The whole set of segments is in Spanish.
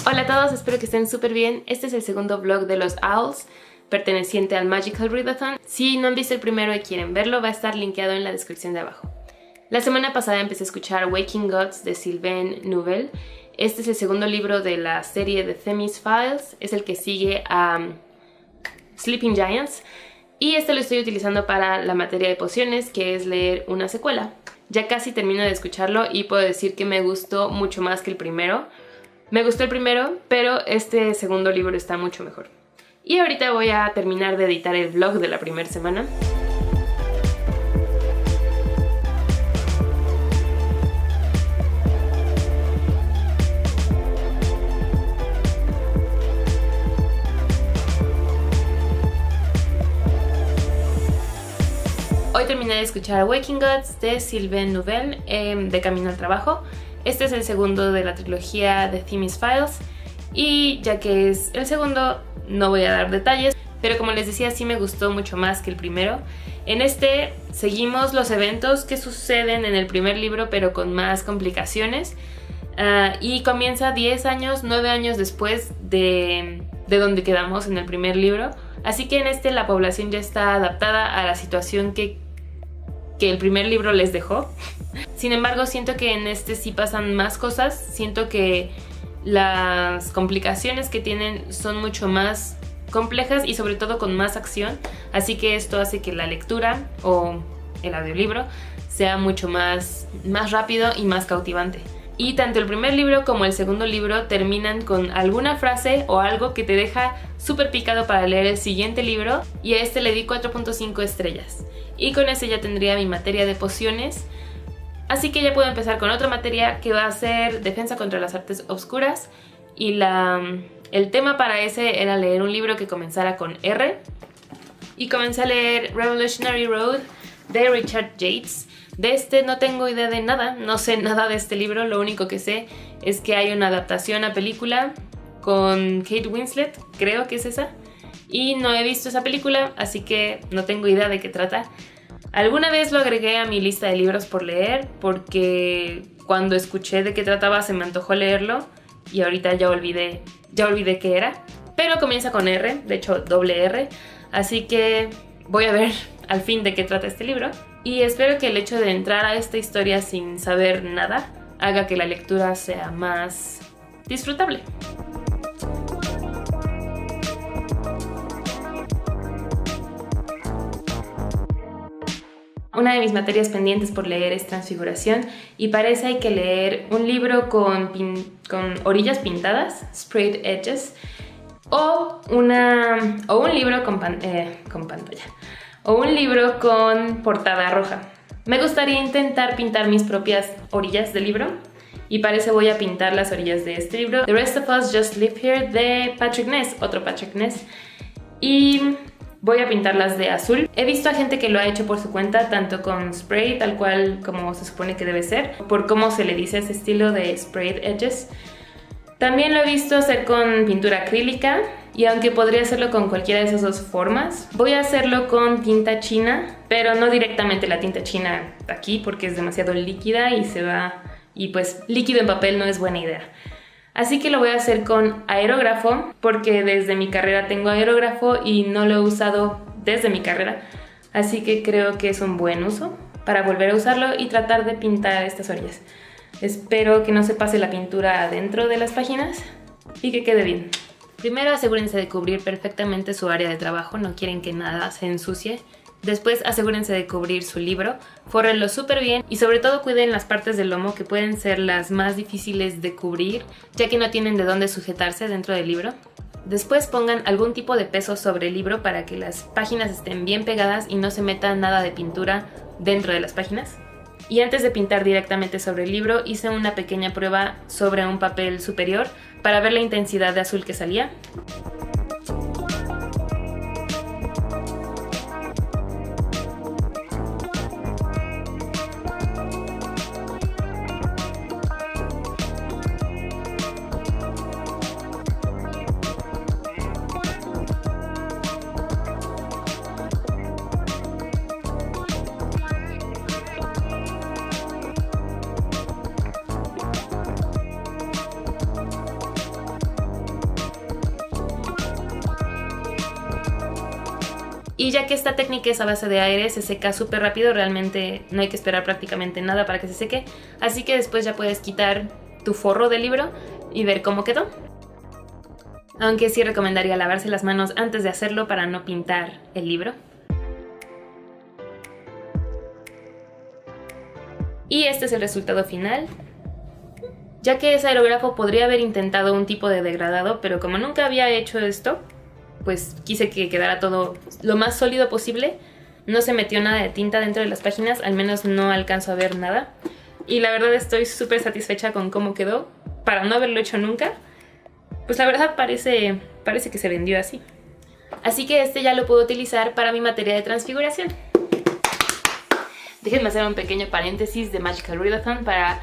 Hola a todos, espero que estén súper bien. Este es el segundo vlog de los Owls, perteneciente al Magical Readathon. Si no han visto el primero y quieren verlo, va a estar linkeado en la descripción de abajo. La semana pasada empecé a escuchar Waking Gods de Sylvain Neuvel. Este es el segundo libro de la serie de Themis Files, es el que sigue a Sleeping Giants. Y este lo estoy utilizando para la materia de pociones, que es leer una secuela. Ya casi termino de escucharlo y puedo decir que me gustó mucho más que el primero. Me gustó el primero, pero este segundo libro está mucho mejor. Y ahorita voy a terminar de editar el vlog de la primera semana. Hoy terminé de escuchar Waking Gods de Sylvain Neuvel de camino al trabajo. Este es el segundo de la trilogía de Themis Files y ya que es el segundo no voy a dar detalles, pero como les decía sí me gustó mucho más que el primero. En este seguimos los eventos que suceden en el primer libro pero con más complicaciones y comienza 10 años, 9 años después de donde quedamos en el primer libro, así que en este la población ya está adaptada a la situación que el primer libro les dejó. Sin embargo, siento que en este sí pasan más cosas, siento que las complicaciones que tienen son mucho más complejas y sobre todo con más acción, así que esto hace que la lectura o el audiolibro sea mucho más rápido y más cautivante. Y tanto el primer libro como el segundo libro terminan con alguna frase o algo que te deja súper picado para leer el siguiente libro, y a este le di 4.5 estrellas. Y con ese ya tendría mi materia de pociones. Así que ya puedo empezar con otra materia que va a ser Defensa contra las Artes Oscuras. Y el tema para ese era leer un libro que comenzara con R. Y comencé a leer Revolutionary Road de Richard Yates. De este no tengo idea de nada, no sé nada de este libro. Lo único que sé es que hay una adaptación a película con Kate Winslet, creo que es esa. Y no he visto esa película, así que no tengo idea de qué trata. Alguna vez lo agregué a mi lista de libros por leer porque cuando escuché de qué trataba se me antojó leerlo y ahorita ya olvidé qué era. Pero comienza con R, de hecho doble R, así que voy a ver al fin de qué trata este libro. Y espero que el hecho de entrar a esta historia sin saber nada haga que la lectura sea más disfrutable. Una de mis materias pendientes por leer es Transfiguración y parece hay que leer un libro con orillas pintadas, sprayed edges, o un libro con pantalla, o un libro con portada roja. Me gustaría intentar pintar mis propias orillas del libro y parece voy a pintar las orillas de este libro, The Rest of Us Just Live Here de Patrick Ness, otro Patrick Ness, y voy a pintarlas de azul. He visto a gente que lo ha hecho por su cuenta, tanto con spray, tal cual como se supone que debe ser, por cómo se le dice ese estilo de sprayed edges. También lo he visto hacer con pintura acrílica, y aunque podría hacerlo con cualquiera de esas dos formas, voy a hacerlo con tinta china, pero no directamente la tinta china aquí porque es demasiado líquida y se va, y pues líquido en papel no es buena idea. Así que lo voy a hacer con aerógrafo porque desde mi carrera tengo aerógrafo y no lo he usado desde mi carrera, así que creo que es un buen uso para volver a usarlo y tratar de pintar estas orillas. Espero que no se pase la pintura adentro de las páginas y que quede bien. Primero asegúrense de cubrir perfectamente su área de trabajo, no quieren que nada se ensucie. Después asegúrense de cubrir su libro, fórrenlo súper bien y sobre todo cuiden las partes del lomo que pueden ser las más difíciles de cubrir ya que no tienen de dónde sujetarse dentro del libro. Después pongan algún tipo de peso sobre el libro para que las páginas estén bien pegadas y no se meta nada de pintura dentro de las páginas. Y antes de pintar directamente sobre el libro hice una pequeña prueba sobre un papel superior para ver la intensidad de azul que salía. Y ya que esta técnica es a base de aire, se seca súper rápido, realmente no hay que esperar prácticamente nada para que se seque, así que después ya puedes quitar tu forro del libro y ver cómo quedó. Aunque sí recomendaría lavarse las manos antes de hacerlo para no pintar el libro. Y este es el resultado final. Ya que es aerógrafo, podría haber intentado un tipo de degradado, pero como nunca había hecho esto, pues quise que quedara todo lo más sólido posible. No se metió nada de tinta dentro de las páginas, al menos no alcanzo a ver nada. Y la verdad estoy súper satisfecha con cómo quedó, para no haberlo hecho nunca. Pues la verdad parece que se vendió así. Así que este ya lo puedo utilizar para mi materia de transfiguración. Déjenme hacer un pequeño paréntesis de Magical Readathon para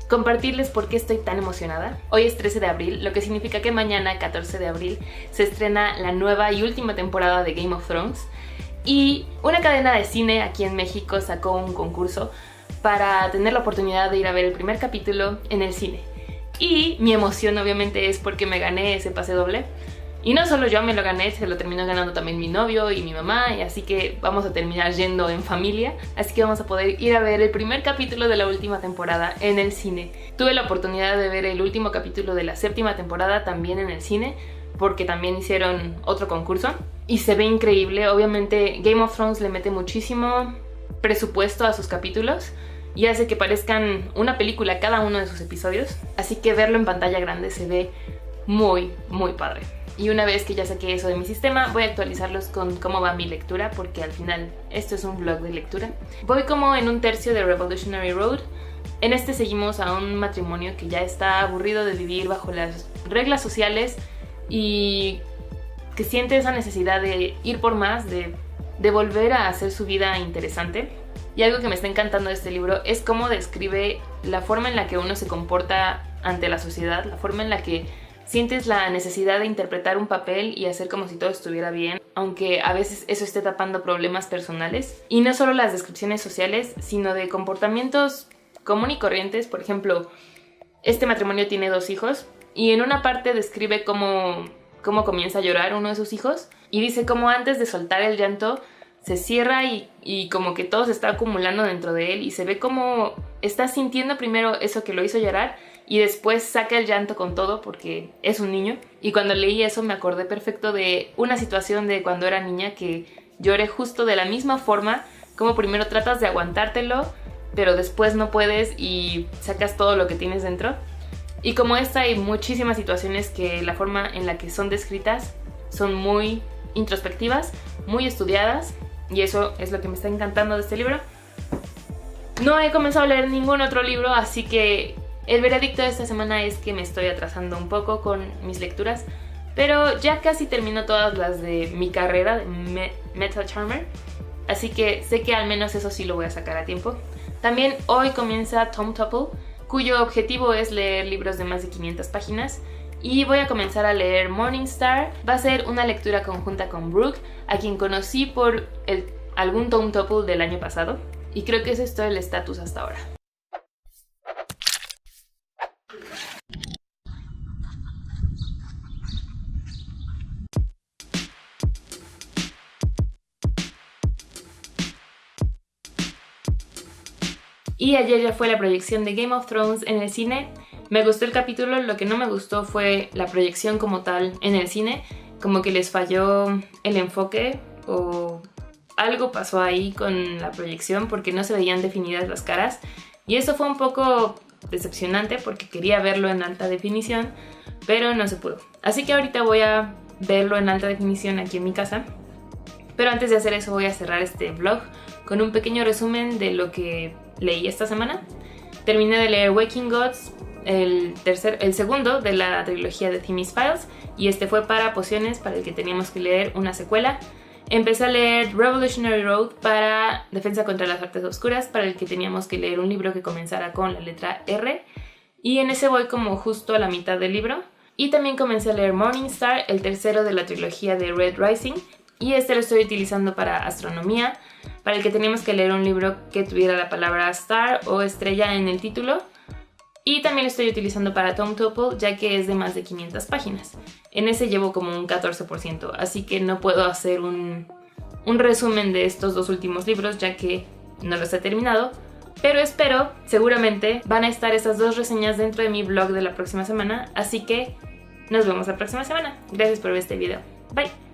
compartirles por qué estoy tan emocionada. Hoy es 13 de abril, lo que significa que mañana, 14 de abril, se estrena la nueva y última temporada de Game of Thrones. Y una cadena de cine aquí en México sacó un concurso para tener la oportunidad de ir a ver el primer capítulo en el cine. Y mi emoción obviamente es porque me gané ese pase doble. Y no solo yo me lo gané, se lo terminó ganando también mi novio y mi mamá, y así que vamos a terminar yendo en familia. Así que vamos a poder ir a ver el primer capítulo de la última temporada en el cine. Tuve la oportunidad de ver el último capítulo de la 7ª temporada también en el cine, porque también hicieron otro concurso. Y se ve increíble, obviamente Game of Thrones le mete muchísimo presupuesto a sus capítulos y hace que parezcan una película cada uno de sus episodios. Así que verlo en pantalla grande se ve muy, muy padre. Y una vez que ya saqué eso de mi sistema, voy a actualizarlos con cómo va mi lectura, porque al final esto es un vlog de lectura. Voy como en un tercio de Revolutionary Road. En este seguimos a un matrimonio que ya está aburrido de vivir bajo las reglas sociales y que siente esa necesidad de ir por más, de volver a hacer su vida interesante. Y algo que me está encantando de este libro es cómo describe la forma en la que uno se comporta ante la sociedad, la forma en la que sientes la necesidad de interpretar un papel y hacer como si todo estuviera bien, aunque a veces eso esté tapando problemas personales. Y no solo las descripciones sociales, sino de comportamientos común y corrientes. Por ejemplo, este matrimonio tiene 2 hijos y en una parte describe cómo comienza a llorar uno de sus hijos y dice cómo antes de soltar el llanto se cierra y como que todo se está acumulando dentro de él y se ve como está sintiendo primero eso que lo hizo llorar y después saca el llanto con todo porque es un niño. Y cuando leí eso me acordé perfecto de una situación de cuando era niña que lloré justo de la misma forma, como primero tratas de aguantártelo, pero después no puedes y sacas todo lo que tienes dentro. Y como esta hay muchísimas situaciones que la forma en la que son descritas son muy introspectivas, muy estudiadas, y eso es lo que me está encantando de este libro. No he comenzado a leer ningún otro libro, así que el veredicto de esta semana es que me estoy atrasando un poco con mis lecturas, pero ya casi termino todas las de mi carrera de Metal Charmer, así que sé que al menos eso sí lo voy a sacar a tiempo. También hoy comienza Tome Topple, cuyo objetivo es leer libros de más de 500 páginas, y voy a comenzar a leer Morningstar. Va a ser una lectura conjunta con Brooke, a quien conocí por algún Tome Topple del año pasado, y creo que ese es todo el estatus hasta ahora. Y ayer ya fue la proyección de Game of Thrones en el cine. Me gustó el capítulo, lo que no me gustó fue la proyección como tal en el cine. Como que les falló el enfoque o algo pasó ahí con la proyección porque no se veían definidas las caras. Y eso fue un poco decepcionante porque quería verlo en alta definición, pero no se pudo. Así que ahorita voy a verlo en alta definición aquí en mi casa. Pero antes de hacer eso voy a cerrar este vlog con un pequeño resumen de lo que leí esta semana. Terminé de leer Waking Gods, el segundo de la trilogía de Themis Files, y este fue para pociones, para el que teníamos que leer una secuela. Empecé a leer Revolutionary Road para Defensa contra las Artes Oscuras, para el que teníamos que leer un libro que comenzara con la letra R, y en ese voy como justo a la mitad del libro. Y también comencé a leer Morningstar, el tercero de la trilogía de Red Rising, y este lo estoy utilizando para astronomía, para el que teníamos que leer un libro que tuviera la palabra star o estrella en el título. Y también lo estoy utilizando para Tome Topple, ya que es de más de 500 páginas. En ese llevo como un 14%, así que no puedo hacer un un resumen de estos 2 últimos libros, ya que no los he terminado. Pero espero, seguramente van a estar estas 2 reseñas dentro de mi blog de la próxima semana, así que nos vemos la próxima semana. Gracias por ver este video. Bye.